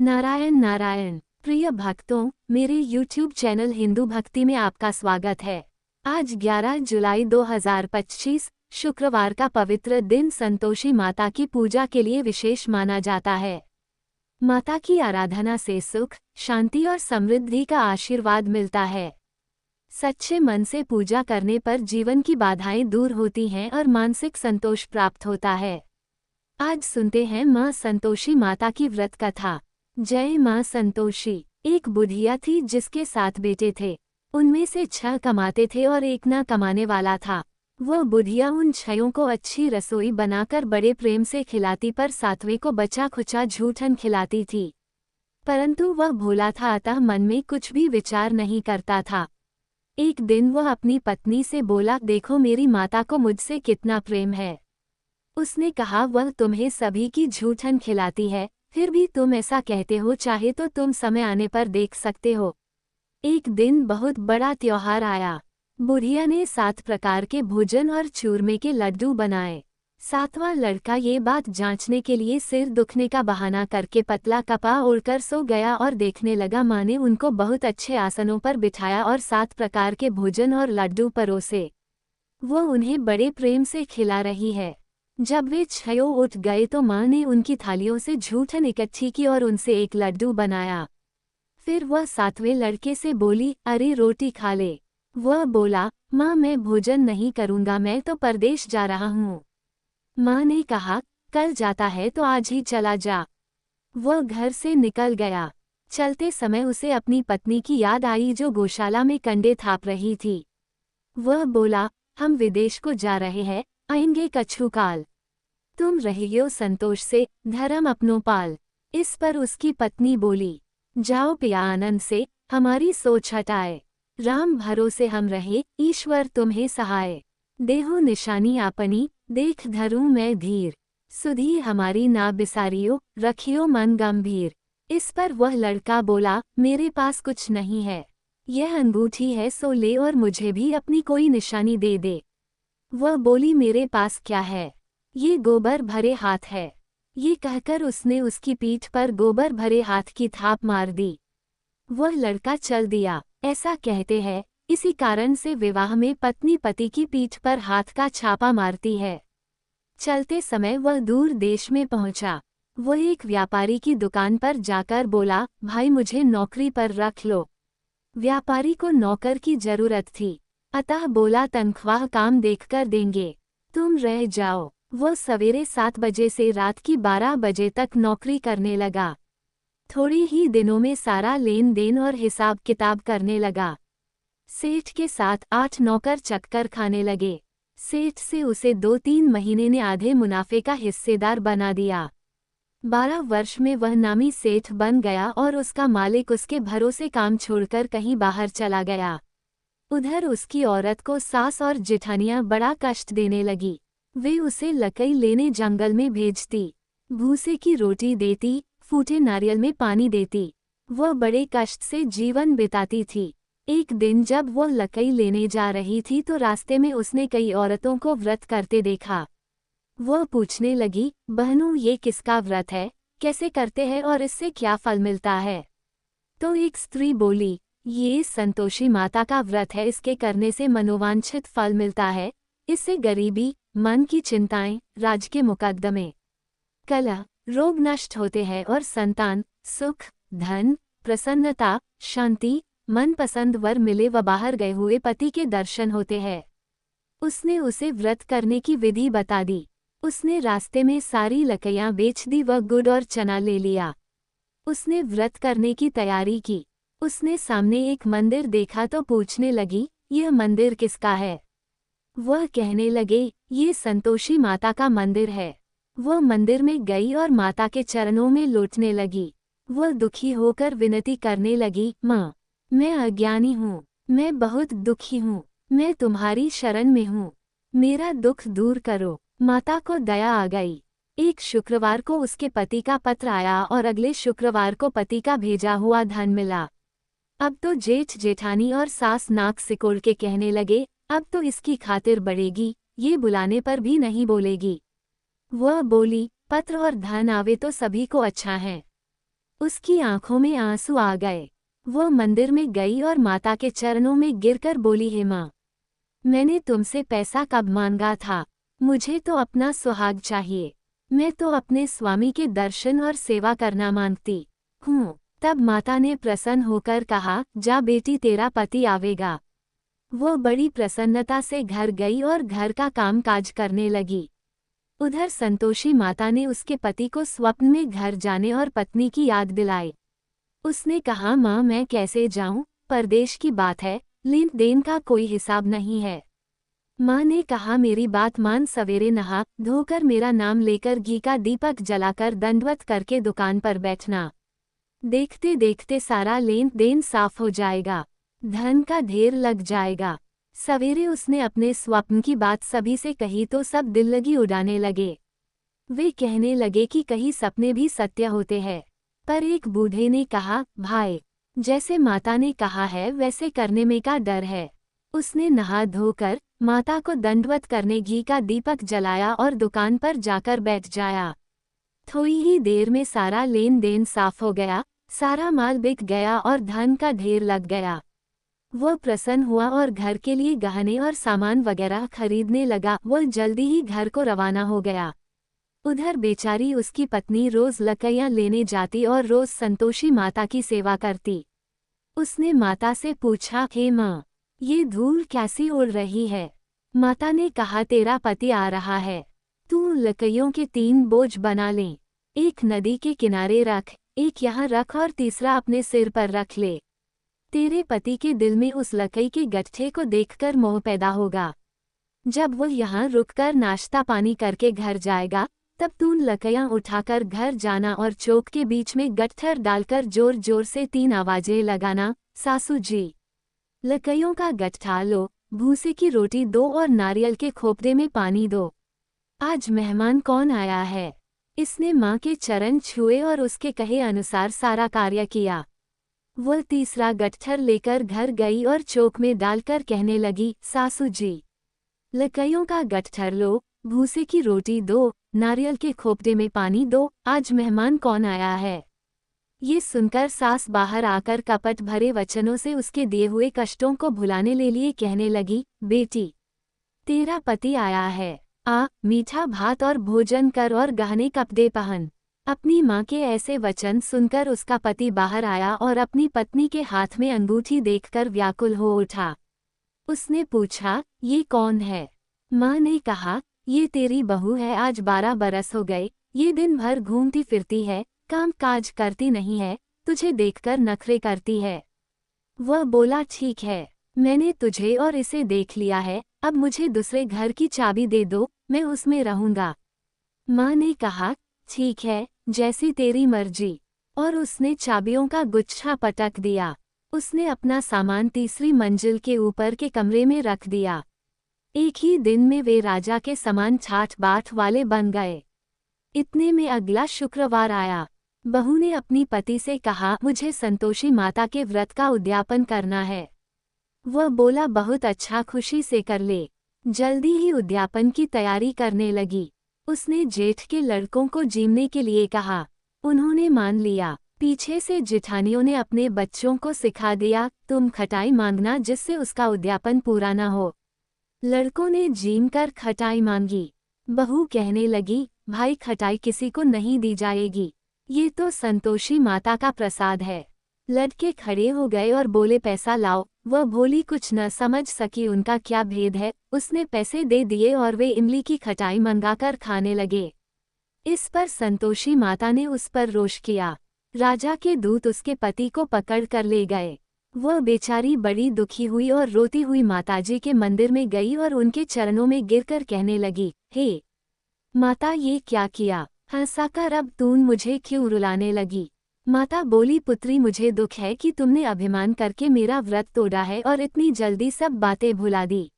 नारायण नारायण। प्रिय भक्तों, मेरे YouTube चैनल हिंदू भक्ति में आपका स्वागत है। आज 11 जुलाई 2025 शुक्रवार का पवित्र दिन संतोषी माता की पूजा के लिए विशेष माना जाता है। माता की आराधना से सुख, शांति और समृद्धि का आशीर्वाद मिलता है। सच्चे मन से पूजा करने पर जीवन की बाधाएं दूर होती हैं और मानसिक संतोष प्राप्त होता है। आज सुनते हैं मां संतोषी माता की व्रत कथा। जय मां संतोषी। एक बुढ़िया थी जिसके 7 बेटे थे। उनमें से 6 कमाते थे और एक न कमाने वाला था। वह बुढ़िया उन 6 को अच्छी रसोई बनाकर बड़े प्रेम से खिलाती पर 7वें को बचा खुचा झूठन खिलाती थी। परंतु वह भोला था, अतः मन में कुछ भी विचार नहीं करता था। एक दिन वह अपनी पत्नी से बोला, देखो मेरी माता को मुझसे कितना प्रेम है। उसने कहा, वह तुम्हें सभी की झूठन खिलाती है, फिर भी तुम ऐसा कहते हो, चाहे तो तुम समय आने पर देख सकते हो। एक दिन बहुत बड़ा त्योहार आया। बुढ़िया ने 7 प्रकार के भोजन और चूरमे के लड्डू बनाए। 7वां लड़का ये बात जांचने के लिए सिर दुखने का बहाना करके पतला कपड़ा ओढ़कर सो गया और देखने लगा माँ ने उनको बहुत अच्छे आसनों पर बिठाया और 7 प्रकार के भोजन और लड्डू परोसे। वो उन्हें बड़े प्रेम से खिला रही है। जब वे 6 उठ गए तो माँ ने उनकी थालियों से झूठन इकट्ठी की और उनसे एक लड्डू बनाया। फिर वह 7वें लड़के से बोली, अरे रोटी खा ले। वह बोला, माँ मैं भोजन नहीं करूँगा, मैं तो परदेश जा रहा हूँ। माँ ने कहा, कल जाता है तो आज ही चला जा। वह घर से निकल गया। चलते समय उसे अपनी पत्नी की याद आई जो गौशाला में कंडे थाप रही थी। वह बोला, हम विदेश को जा रहे हैं, आएंगे कछु काल। तुम रहियो संतोष से, धर्म अपनो पाल। इस पर उसकी पत्नी बोली, जाओ पिया आनंद से, हमारी सोच हटाए। राम भरोसे हम रहे, ईश्वर तुम्हें सहाय। देहो निशानी आपनी, देख धरूं मैं धीर। सुधी हमारी ना बिसारियो, रखियो मन गंभीर। इस पर वह लड़का बोला, मेरे पास कुछ नहीं है। यह अंगूठी है सो ले और मुझे भी अपनी कोई निशानी दे दे। वह बोली, मेरे पास क्या है, ये गोबर भरे हाथ है। ये कहकर उसने उसकी पीठ पर गोबर भरे हाथ की थाप मार दी। वह लड़का चल दिया। ऐसा कहते हैं, इसी कारण से विवाह में पत्नी पति की पीठ पर हाथ का छापा मारती है। चलते समय वह दूर देश में पहुंचा। वह एक व्यापारी की दुकान पर जाकर बोला, भाई मुझे नौकरी पर रख लो। व्यापारी को नौकर की जरूरत थी, अतः बोला, तनख्वाह काम देखकर देंगे, तुम रह जाओ। वह सवेरे 7 बजे से रात की 12 बजे तक नौकरी करने लगा। थोड़ी ही दिनों में सारा लेन देन और हिसाब किताब करने लगा। सेठ के साथ 8 नौकर चक्कर खाने लगे। सेठ से उसे 2-3 महीने ने आधे मुनाफे का हिस्सेदार बना दिया। 12 वर्ष में वह नामी सेठ बन गया और उसका मालिक उसके भरोसे काम छोड़कर कहीं बाहर चला गया। उधर उसकी औरत को सास और जेठानियां बड़ा कष्ट देने लगी। वे उसे लकड़ी लेने जंगल में भेजती, भूसे की रोटी देती, फूटे नारियल में पानी देती। वह बड़े कष्ट से जीवन बिताती थी। एक दिन जब वह लकड़ी लेने जा रही थी तो रास्ते में उसने कई औरतों को व्रत करते देखा। वह पूछने लगी, बहनों ये किसका व्रत है, कैसे करते हैं और इससे क्या फल मिलता है? तो एक स्त्री बोली, ये संतोषी माता का व्रत है, इसके करने से मनोवांछित फल मिलता है। इससे गरीबी, मन की चिंताएं, राज के मुकद्दमे, कलह, रोग नष्ट होते हैं और संतान, सुख, धन, प्रसन्नता, शांति, मनपसंद वर मिले व बाहर गए हुए पति के दर्शन होते हैं। उसने उसे व्रत करने की विधि बता दी। उसने रास्ते में सारी लकड़ियां बेच दी व गुड़ और चना ले लिया। उसने व्रत करने की तैयारी की। उसने सामने एक मंदिर देखा तो पूछने लगी, यह मंदिर किसका है? वह कहने लगे, ये संतोषी माता का मंदिर है। वह मंदिर में गई और माता के चरणों में लौटने लगी। वह दुखी होकर विनती करने लगी, माँ मैं अज्ञानी हूँ, मैं बहुत दुखी हूँ, मैं तुम्हारी शरण में हूँ, मेरा दुख दूर करो। माता को दया आ गई। एक शुक्रवार को उसके पति का पत्र आया और अगले शुक्रवार को पति का भेजा हुआ धन मिला। अब तो जेठ जेठानी और सास नाक सिकोड़ के कहने लगे, अब तो इसकी खातिर बढ़ेगी, ये बुलाने पर भी नहीं बोलेगी। वह बोली, पत्र और धन आवे तो सभी को अच्छा है। उसकी आंखों में आंसू आ गए। वो मंदिर में गई और माता के चरणों में गिरकर बोली, हे माँ, मैंने तुमसे पैसा कब मांगा था? मुझे तो अपना सुहाग चाहिए। मैं तो अपने स्वामी के दर्शन और सेवा करना मांगती हूँ। तब माता ने प्रसन्न होकर कहा, जा बेटी, तेरा पति आवेगा। वो बड़ी प्रसन्नता से घर गई और घर का काम काज करने लगी। उधर संतोषी माता ने उसके पति को स्वप्न में घर जाने और पत्नी की याद दिलाई। उसने कहा, माँ, मैं कैसे जाऊं? परदेश की बात है, लेन देन का कोई हिसाब नहीं है। माँ ने कहा, मेरी बात मान, सवेरे नहा धोकर मेरा नाम लेकर घी का दीपक जलाकर दंडवत करके दुकान पर बैठना। देखते देखते सारा लेन देन साफ हो जाएगा, धन का ढेर लग जाएगा। सवेरे उसने अपने स्वप्न की बात सभी से कही तो सब दिल लगी उड़ाने लगे। वे कहने लगे कि कहीं सपने भी सत्य होते हैं। पर एक बूढ़े ने कहा, भाई, जैसे माता ने कहा है वैसे करने में का डर है। उसने नहा धोकर माता को दंडवत करने घी का दीपक जलाया और दुकान पर जाकर बैठ जाया। थोड़ी ही देर में सारा लेन देन साफ हो गया, सारा माल बिक गया और धन का ढेर लग गया। वह प्रसन्न हुआ और घर के लिए गहने और सामान वगैरह खरीदने लगा। वह जल्दी ही घर को रवाना हो गया। उधर बेचारी उसकी पत्नी रोज लकड़ियां लेने जाती और रोज संतोषी माता की सेवा करती। उसने माता से पूछा, हे माँ, ये धूल कैसी उड़ रही है? माता ने कहा, तेरा पति आ रहा है, तू लकड़ियों के 3 बोझ बना ले। एक नदी के किनारे रख, एक यहाँ रख और तीसरा अपने सिर पर रख ले। तेरे पति के दिल में उस लकड़ी के गट्ठे को देखकर मोह पैदा होगा। जब वह यहाँ रुककर नाश्ता पानी करके घर जाएगा, तब तू लकड़ियाँ उठाकर घर जाना और चौक के बीच में गट्ठर डालकर जोर जोर से 3 आवाजें लगाना, सासू जी। लकड़ियों का गट्ठा लो, भूसे की रोटी दो और नारियल के खोपड़े में पानी दो। आज मेहमान कौन आया है? इसने माँ के चरण छुए और उसके कहे अनुसार सारा कार्य किया। वह तीसरा गट्ठर लेकर घर गई और चौक में डालकर कहने लगी, सासू जी, लकड़ियों का गट्ठर लो, भूसे की रोटी दो, नारियल के खोपड़े में पानी दो, आज मेहमान कौन आया है? ये सुनकर सास बाहर आकर कपट भरे वचनों से उसके दिए हुए कष्टों को भुलाने ले लिए कहने लगी, बेटी, तेरा पति आया है, आ, मीठा भात और भोजन कर और गहने कपड़े पहन। अपनी माँ के ऐसे वचन सुनकर उसका पति बाहर आया और अपनी पत्नी के हाथ में अंगूठी देखकर व्याकुल हो उठा। उसने पूछा, ये कौन है? माँ ने कहा, ये तेरी बहू है। आज 12 बरस हो गए, ये दिन भर घूमती फिरती है, काम काज करती नहीं है, तुझे देखकर नखरे करती है। वह बोला, ठीक है, मैंने तुझे और इसे देख लिया है, अब मुझे दूसरे घर की चाबी दे दो, मैं उसमें रहूंगा। माँ ने कहा, ठीक है, जैसी तेरी मर्जी। और उसने चाबियों का गुच्छा पटक दिया। उसने अपना सामान तीसरी मंजिल के ऊपर के कमरे में रख दिया। एक ही दिन में वे राजा के समान ठाठ बाट वाले बन गए। इतने में अगला शुक्रवार आया। बहू ने अपनी पति से कहा, मुझे संतोषी माता के व्रत का उद्यापन करना है। वह बोला, बहुत अच्छा, खुशी से कर ले। जल्दी ही उद्यापन की तैयारी करने लगी। उसने जेठ के लड़कों को जीमने के लिए कहा। उन्होंने मान लिया। पीछे से जिठानियों ने अपने बच्चों को सिखा दिया, तुम खटाई मांगना जिससे उसका उद्यापन पूरा न हो। लड़कों ने जीम कर खटाई मांगी। बहू कहने लगी, भाई, खटाई किसी को नहीं दी जाएगी, ये तो संतोषी माता का प्रसाद है। लड़के खड़े हो गए और बोले, पैसा लाओ। वह भोली कुछ न समझ सकी उनका क्या भेद है। उसने पैसे दे दिए और वे इमली की खटाई मंगाकर खाने लगे। इस पर संतोषी माता ने उस पर रोष किया। राजा के दूत उसके पति को पकड़ कर ले गए। वह बेचारी बड़ी दुखी हुई और रोती हुई माताजी के मंदिर में गई और उनके चरणों में गिरकर कहने लगी, हे माता, ये क्या किया? हंसाकर अब तूने मुझे क्यों रुलाने लगी? माता बोली, पुत्री, मुझे दुख है कि तुमने अभिमान करके मेरा व्रत तोड़ा है और इतनी जल्दी सब बातें भुला दी।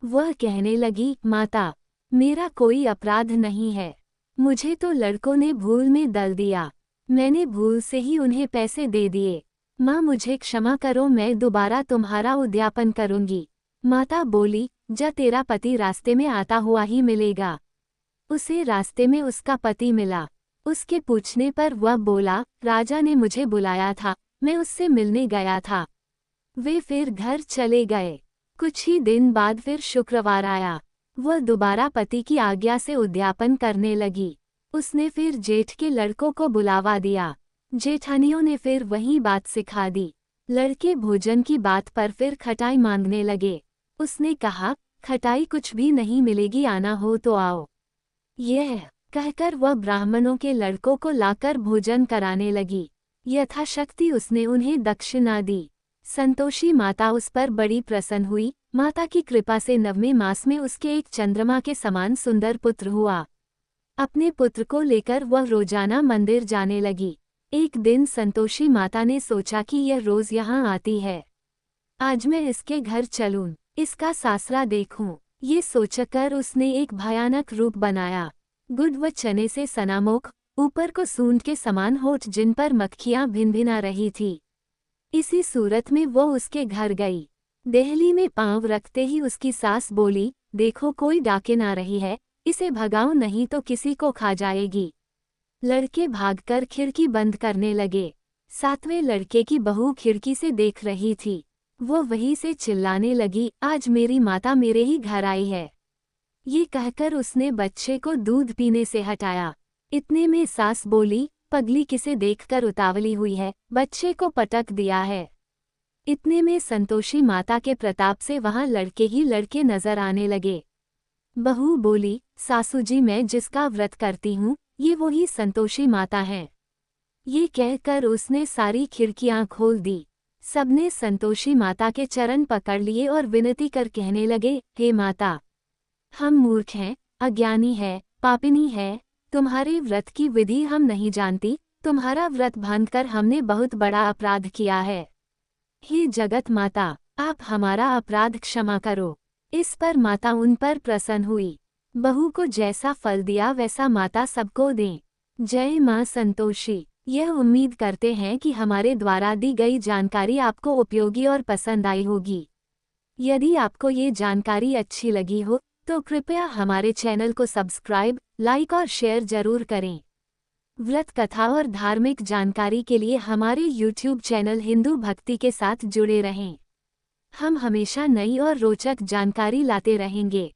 वह कहने लगी, माता, मेरा कोई अपराध नहीं है, मुझे तो लड़कों ने भूल में दल दिया, मैंने भूल से ही उन्हें पैसे दे दिए। माँ, मुझे क्षमा करो, मैं दोबारा तुम्हारा उद्यापन करूंगी। माता बोली, जा, तेरा पति रास्ते में आता हुआ ही मिलेगा। उसे रास्ते में उसका पति मिला। उसके पूछने पर वह बोला, राजा ने मुझे बुलाया था, मैं उससे मिलने गया था। वे फिर घर चले गए। कुछ ही दिन बाद फिर शुक्रवार आया। वह दोबारा पति की आज्ञा से उद्यापन करने लगी। उसने फिर जेठ के लड़कों को बुलावा दिया। जेठानियों ने फिर वही बात सिखा दी। लड़के भोजन की बात पर फिर खटाई मांगने लगे। उसने कहा, खटाई कुछ भी नहीं मिलेगी, आना हो तो आओ। यह कहकर वह ब्राह्मणों के लड़कों को लाकर भोजन कराने लगी। यथाशक्ति उसने उन्हें दक्षिणा दी। संतोषी माता उस पर बड़ी प्रसन्न हुई। माता की कृपा से 9वें मास में उसके एक चंद्रमा के समान सुंदर पुत्र हुआ। अपने पुत्र को लेकर वह रोजाना मंदिर जाने लगी। एक दिन संतोषी माता ने सोचा कि यह रोज यहाँ आती है, आज मैं इसके घर चलूं, इसका सासरा देखूं। ये सोचकर उसने एक भयानक रूप बनाया। गुड़ व चने से सना मुख, ऊपर को सूंड के समान होठ, जिन पर मक्खियां भिनभिना रही थी। इसी सूरत में वो उसके घर गई। देहली में पांव रखते ही उसकी सास बोली, देखो कोई डाकिन आ रही है, इसे भगाओ नहीं तो किसी को खा जाएगी। लड़के भागकर खिड़की बंद करने लगे। 7वें लड़के की बहू खिड़की से देख रही थी। वो वहीं से चिल्लाने लगी, आज मेरी माता मेरे ही घर आई है। ये कहकर उसने बच्चे को दूध पीने से हटाया। इतने में सास बोली, पगली किसे देखकर उतावली हुई है, बच्चे को पटक दिया है। इतने में संतोषी माता के प्रताप से वहां लड़के ही लड़के नजर आने लगे। बहू बोली, सासू जी, मैं जिसका व्रत करती हूँ, ये वही संतोषी माता हैं। ये कहकर उसने सारी खिड़कियां खोल दी। सबने संतोषी माता के चरण पकड़ लिए और विनती कर कहने लगे, हे माता, हम मूर्ख हैं, अज्ञानी है, पापिनी है, तुम्हारे व्रत की विधि हम नहीं जानती, तुम्हारा व्रत भांगकर हमने बहुत बड़ा अपराध किया है। हे जगत माता, आप हमारा अपराध क्षमा करो। इस पर माता उन पर प्रसन्न हुई। बहू को जैसा फल दिया वैसा माता सबको दें। जय मां संतोषी। यह उम्मीद करते हैं कि हमारे द्वारा दी गई जानकारी आपको उपयोगी और पसंद आई होगी। यदि आपको ये जानकारी अच्छी लगी हो तो कृपया हमारे चैनल को सब्सक्राइब, लाइक और शेयर जरूर करें। व्रत कथा और धार्मिक जानकारी के लिए हमारे YouTube चैनल हिंदू भक्ति के साथ जुड़े रहें। हम हमेशा नई और रोचक जानकारी लाते रहेंगे।